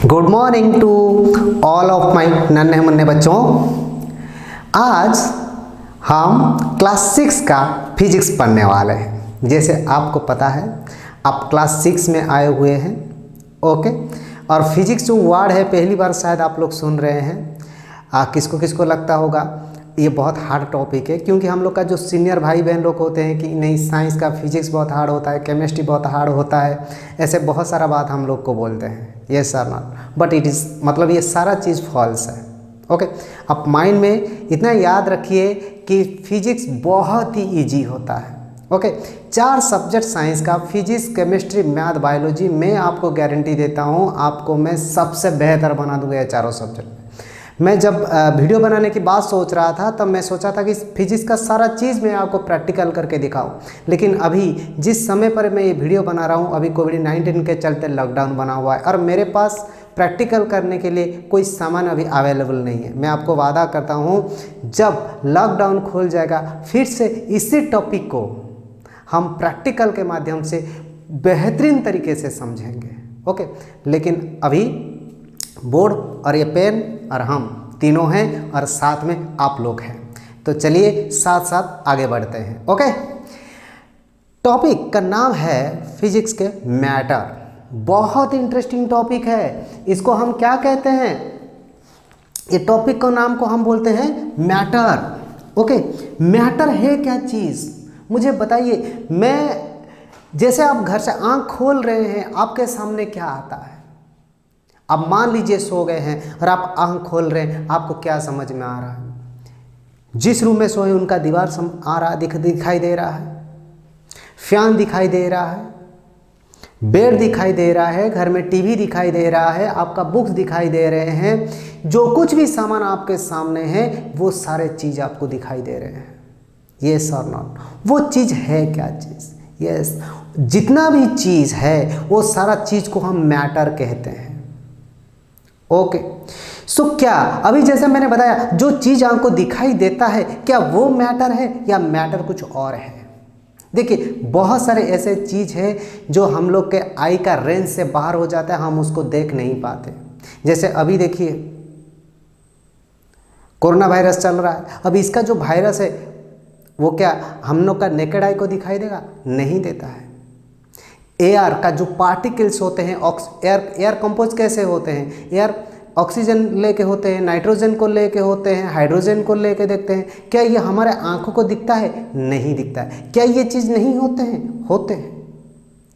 Good morning to all of my नन्हे मुन्ने बच्चों। आज हम क्लास 6 का फिजिक्स पढ़ने वाले हैं। जैसे आपको पता है आप क्लास 6 में आए हुए हैं, ओके। और फिजिक्स जो वर्ड है पहली बार शायद आप लोग सुन रहे हैं। किसको किसको लगता होगा ये बहुत हार्ड टॉपिक है, क्योंकि हम लोग का जो सीनियर भाई बहन लोग होते हैं कि नहीं साइंस का फिजिक्स बहुत हार्ड होता है, केमिस्ट्री बहुत हार्ड होता है, ऐसे बहुत सारा बात हम लोग को बोलते हैं। Yes sir not, but it is मतलब ये सारा चीज़ फॉल्स है, ओके। आप माइंड में इतना याद रखिए कि फिजिक्स बहुत ही ईजी होता है, ओके। 4 सब्जेक्ट साइंस का फिजिक्स, केमिस्ट्री, मैथ, बायोलॉजी, मैं आपको गारंटी देता हूँ आपको मैं सबसे बेहतर बना दूंगा ये चारों सब्जेक्ट। मैं जब वीडियो बनाने की बात सोच रहा था तब मैं सोचा था कि फिजिक्स का सारा चीज़ मैं आपको प्रैक्टिकल करके दिखाऊं, लेकिन अभी जिस समय पर मैं ये वीडियो बना रहा हूँ अभी कोविड-19 के चलते लॉकडाउन बना हुआ है और मेरे पास प्रैक्टिकल करने के लिए कोई सामान अभी अवेलेबल नहीं है। मैं आपको वादा करता हूँ जब लॉकडाउन खुल जाएगा फिर से इसी टॉपिक को हम प्रैक्टिकल के माध्यम से बेहतरीन तरीके से समझेंगे, ओके। लेकिन अभी बोर्ड और ये पेन और हम तीनों हैं और साथ में आप लोग हैं, तो चलिए साथ साथ आगे बढ़ते हैं, ओके। टॉपिक का नाम है फिजिक्स के मैटर। बहुत इंटरेस्टिंग टॉपिक है। इसको हम क्या कहते हैं? ये टॉपिक का नाम को हम बोलते हैं मैटर, ओके। मैटर है क्या चीज़ मुझे बताइए। मैं जैसे आप घर से आंख खोल रहे हैं आपके सामने क्या आता है? अब मान लीजिए सो गए हैं और आप आंख खोल रहे हैं, आपको क्या समझ में आ रहा है? जिस रूम में सोए उनका दीवार आ रहा दिखाई दे रहा है, फैन दिखाई दे रहा है, बेड दिखाई दे रहा है, घर में टीवी दिखाई दे रहा है, आपका बुक्स दिखाई दे रहे हैं, जो कुछ भी सामान आपके सामने है वो सारे चीज़ आपको दिखाई दे रहे हैं। यस और नॉट? वो चीज़ है क्या चीज़? यस, जितना भी चीज़ है वो सारा चीज़ को हम मैटर कहते हैं, ओके। सो क्या अभी जैसे मैंने बताया जो चीज़ आपको दिखाई देता है क्या वो मैटर है या मैटर कुछ और है? देखिए बहुत सारे ऐसे चीज़ है जो हम लोग के आई का रेंज से बाहर हो जाता है, हम उसको देख नहीं पाते। जैसे अभी देखिए कोरोना वायरस चल रहा है, अब इसका जो वायरस है वो क्या हम लोग का नेकेड आई को दिखाई देगा? नहीं देता है। एयर का जो पार्टिकल्स होते हैं, एयर कंपोज कैसे होते हैं? एयर ऑक्सीजन लेके होते हैं, नाइट्रोजन को लेके होते हैं, हाइड्रोजन को लेके देखते हैं। क्या ये हमारे आंखों को दिखता है? नहीं दिखता है। क्या ये चीज़ नहीं होते हैं? होते हैं।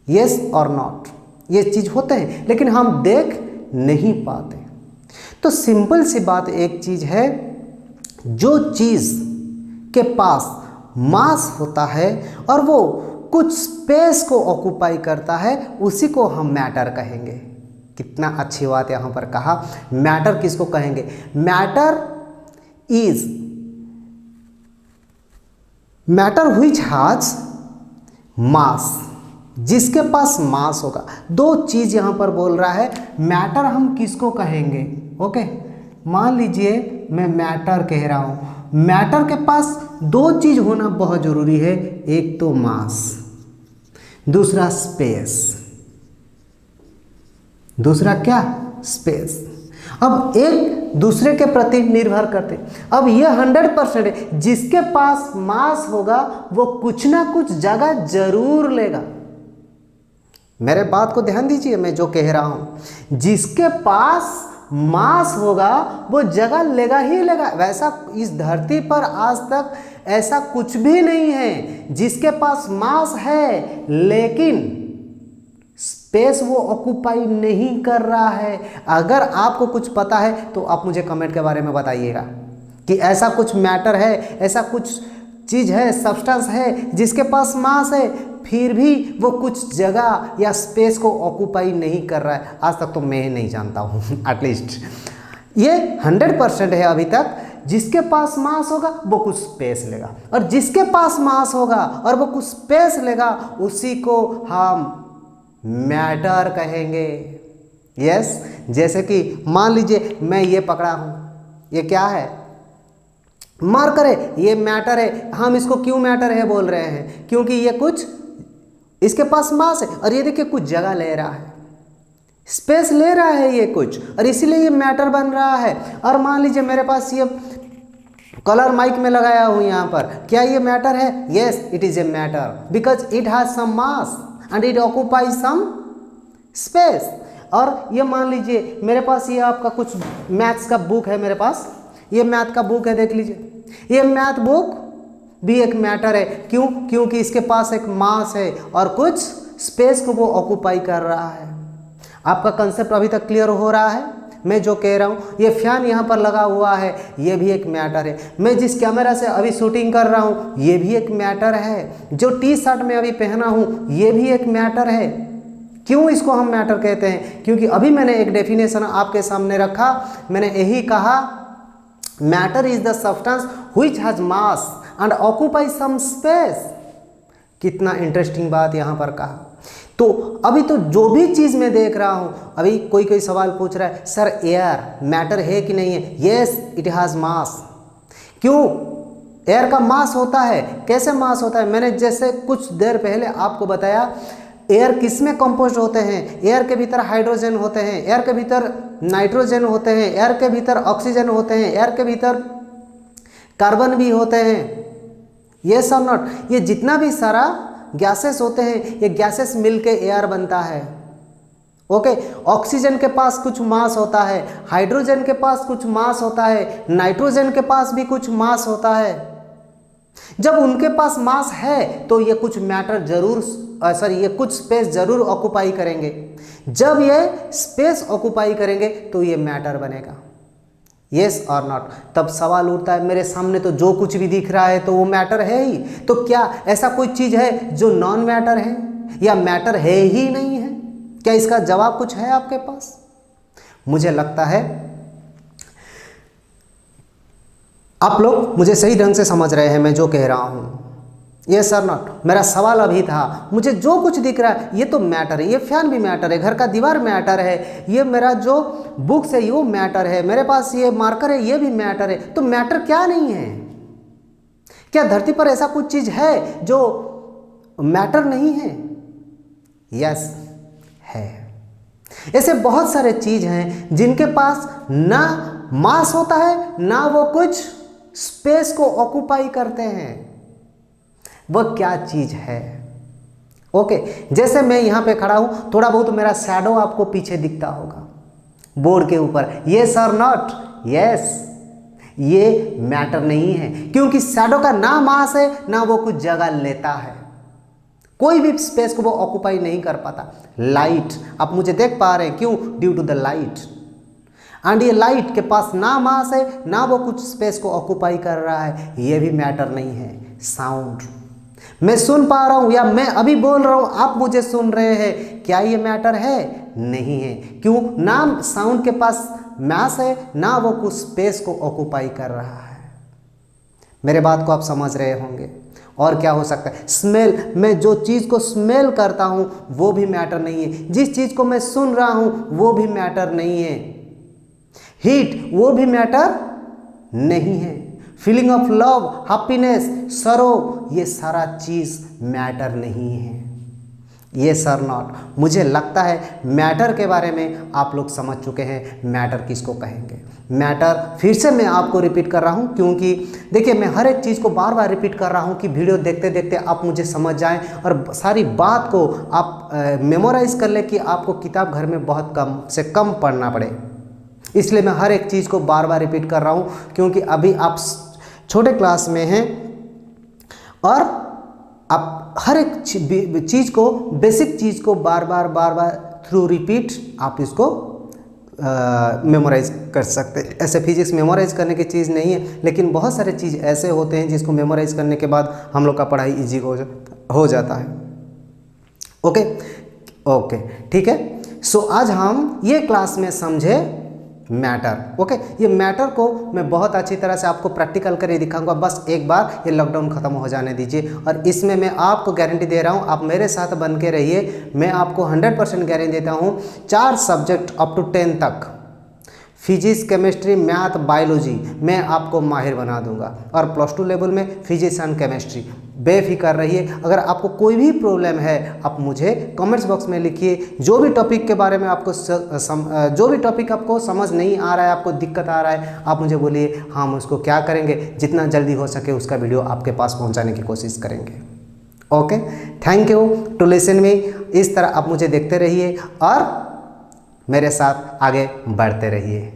यस और नॉट? ये चीज़ होते हैं लेकिन हम देख नहीं पाते। तो सिंपल सी बात एक चीज़ है, जो चीज़ के पास मास होता है और वो कुछ स्पेस को ऑक्यूपाई करता है उसी को हम मैटर कहेंगे। कितना अच्छी बात यहाँ पर कहा। मैटर किसको कहेंगे? Matter is matter which has मास, जिसके पास मास होगा। 2 चीज यहां पर बोल रहा है। मैटर हम किसको कहेंगे? ओके, मान लीजिए मैं मैटर कह रहा हूं, मैटर के पास 2 चीज होना बहुत जरूरी है, एक तो मास, दूसरा स्पेस। दूसरा क्या? स्पेस। अब एक दूसरे के प्रति निर्भर करते। अब ये 100% है, जिसके पास मास होगा वो कुछ ना कुछ जगह जरूर लेगा। मेरे बात को ध्यान दीजिए, मैं जो कह रहा हूं, जिसके पास मास होगा वो जगह लेगा ही लेगा। वैसा इस धरती पर आज तक ऐसा कुछ भी नहीं है जिसके पास मास है लेकिन स्पेस वो ऑक्यूपाई नहीं कर रहा है। अगर आपको कुछ पता है तो आप मुझे कमेंट के बारे में बताइएगा कि ऐसा कुछ मैटर है, ऐसा कुछ चीज़ है, सब्सटेंस है जिसके पास मास है फिर भी वो कुछ जगह या स्पेस को ऑक्यूपाई नहीं कर रहा है। आज तक तो मैं नहीं जानता हूँ एटलीस्ट। ये 100% है अभी तक। जिसके पास मास होगा वो कुछ स्पेस लेगा और जिसके पास मास होगा और वो कुछ स्पेस लेगा उसी को हम मैटर कहेंगे। यस, जैसे कि मान लीजिए मैं ये पकड़ा हूं, ये क्या है? मार्कर है, ये मैटर है। हम इसको क्यों मैटर है बोल रहे हैं? क्योंकि ये कुछ इसके पास मास है और ये देखिए कुछ जगह ले रहा है। स्पेस ले रहा है ये कुछ, और इसीलिए ये मैटर बन रहा है। और मान लीजिए मेरे पास ये कलर माइक में लगाया हूँ यहाँ पर, क्या ये मैटर है? Yes, it is a matter because it has some mass and it occupies some space. और ये मान लीजिए मेरे पास ये आपका कुछ मैथ्स का बुक है, मेरे पास ये मैथ का बुक है, देख लीजिए, ये मैथ बुक भी एक मैटर है। क्यों? क्योंकि इसके पास एक मास है और कुछ स्पेस को वो ऑक्यूपाई कर रहा है। आपका कंसेप्ट अभी तक क्लियर हो रहा है? मैं जो कह रहा हूँ, ये फैन यहाँ पर लगा हुआ है, ये भी एक मैटर है। मैं जिस कैमरा से अभी शूटिंग कर रहा हूँ, ये भी एक मैटर है। जो टी शर्ट में अभी पहना हूँ, ये भी एक मैटर है। क्यों इसको हम मैटर कहते हैं? क्योंकि अभी मैंने एक डेफिनेशन आपके सामने रखा, मैंने यही कहा, matter is the substance which has mass and occupy some space. कितना इंटरेस्टिंग बात यहाँ पर कहा। तो अभी तो जो भी चीज़ मैं देख रहा हूँ, अभी कोई सवाल पूछ रहा है, सर एयर मैटर है कि नहीं है? यस, इट हैज़ मास। क्यों? एयर का मास होता है। कैसे मास होता है? मैंने जैसे कुछ देर पहले आपको बताया, एयर किस में कंपोज होते हैं? एयर के भीतर हाइड्रोजन होते हैं, एयर के भीतर नाइट्रोजन होते हैं, एयर के भीतर ऑक्सीजन होते हैं, एयर के भीतर कार्बन भी होते हैं। यस और नॉट? ये जितना भी सारा गैसेस होते हैं, ये गैसेस मिलके एयर बनता है। ओके, ऑक्सीजन के पास कुछ मास होता है, हाइड्रोजन के पास कुछ मास होता है, नाइट्रोजन के पास भी कुछ मास होता है। जब उनके पास मास है तो ये कुछ मैटर जरूर ये कुछ स्पेस जरूर ऑक्यूपाई करेंगे। जब ये स्पेस ऑक्यूपाई करेंगे तो ये मैटर बनेगा। यस और नॉट? तब सवाल उठता है, मेरे सामने तो जो कुछ भी दिख रहा है तो वो मैटर है ही, तो क्या ऐसा कोई चीज़ है जो नॉन मैटर है या मैटर है ही नहीं है? क्या इसका जवाब कुछ है आपके पास? मुझे लगता है आप लोग मुझे सही ढंग से समझ रहे हैं मैं जो कह रहा हूँ। यस और नॉट? मेरा सवाल अभी था, मुझे जो कुछ दिख रहा है ये तो मैटर है, ये फैन भी मैटर है, घर का दीवार मैटर है, ये मेरा जो बुक्स है ये मैटर है, मेरे पास ये मार्कर है ये भी मैटर है। तो मैटर क्या नहीं है? क्या धरती पर ऐसा कुछ चीज़ है जो मैटर नहीं है? यस है। ऐसे बहुत सारे चीज़ हैं जिनके पास ना मास होता है ना वो कुछ स्पेस को ऑक्यूपाई करते हैं। वह क्या चीज़ है? ओके, जैसे मैं यहाँ पे खड़ा हूँ, थोड़ा बहुत मेरा शैडो आपको पीछे दिखता होगा बोर्ड के ऊपर। यस और नॉट? यस, ये मैटर नहीं है क्योंकि शैडो का ना मास है ना वो कुछ जगह लेता है, कोई भी स्पेस को वो ऑक्यूपाई नहीं कर पाता। लाइट, आप मुझे देख पा रहे हैं, क्यों? Due to the light. And ये लाइट के पास ना मास है ना वो कुछ स्पेस को ऑक्यूपाई कर रहा है, ये भी मैटर नहीं है। साउंड, मैं सुन पा रहा हूँ या मैं अभी बोल रहा हूँ, आप मुझे सुन रहे हैं, क्या ये मैटर है? नहीं है। क्यों? ना साउंड के पास मास है ना वो कुछ स्पेस को ऑक्यूपाई कर रहा है। मेरे बात को आप समझ रहे होंगे। और क्या हो सकता है? स्मेल, मैं जो चीज़ को स्मेल करता हूँ वो भी मैटर नहीं है, जिस चीज़ को मैं सुन रहा हूँ वो भी मैटर नहीं है। हीट, वो भी मैटर नहीं है। फीलिंग ऑफ लव, हैप्पीनेस, सरो, ये सारा चीज़ मैटर नहीं है। ये सर नॉट? मुझे लगता है मैटर के बारे में आप लोग समझ चुके हैं। मैटर किसको कहेंगे? मैटर, फिर से मैं आपको रिपीट कर रहा हूँ क्योंकि देखिए मैं हर एक चीज़ को बार बार रिपीट कर रहा हूँ कि वीडियो देखते देखते आप मुझे समझ जाएं और सारी बात को आप मेमोराइज कर ले कि आपको किताब घर में बहुत कम से कम पढ़ना पड़े। इसलिए मैं हर एक चीज़ को बार बार रिपीट कर रहा हूँ क्योंकि अभी आप छोटे क्लास में हैं और आप हर एक चीज़ को, बेसिक चीज़ को बार बार थ्रू रिपीट आप इसको मेमोराइज कर सकते हैं। ऐसे फिजिक्स मेमोराइज करने की चीज़ नहीं है, लेकिन बहुत सारे चीज़ ऐसे होते हैं जिसको मेमोराइज करने के बाद हम लोग का पढ़ाई इजी हो जाता है। ओके ओके, ठीक है। सो आज हम ये क्लास में समझे मैटर। ओके, ये मैटर को मैं बहुत अच्छी तरह से आपको प्रैक्टिकल करके दिखाऊंगा। बस एक बार ये लॉकडाउन ख़त्म हो जाने दीजिए और इसमें मैं आपको गारंटी दे रहा हूँ, आप मेरे साथ बन के रहिए। मैं आपको 100% गारंटी देता हूँ 4 सब्जेक्ट अप टू 10 तक फिजिक्स, केमिस्ट्री, मैथ, बायोलॉजी मैं आपको माहिर बना दूंगा। और प्लस 2 लेवल में फिजिक्स एंड केमिस्ट्री। बेफिक्र रहिए। अगर आपको कोई भी प्रॉब्लम है आप मुझे कमेंट्स बॉक्स में लिखिए। जो भी टॉपिक के बारे में आपको जो भी टॉपिक आपको समझ नहीं आ रहा है, आपको दिक्कत आ रहा है, आप मुझे बोलिए, हम उसको क्या करेंगे, जितना जल्दी हो सके उसका वीडियो आपके पास पहुंचाने की कोशिश करेंगे। Okay, thank you to listen me. इस तरह आप मुझे देखते रहिए और मेरे साथ आगे बढ़ते रहिए।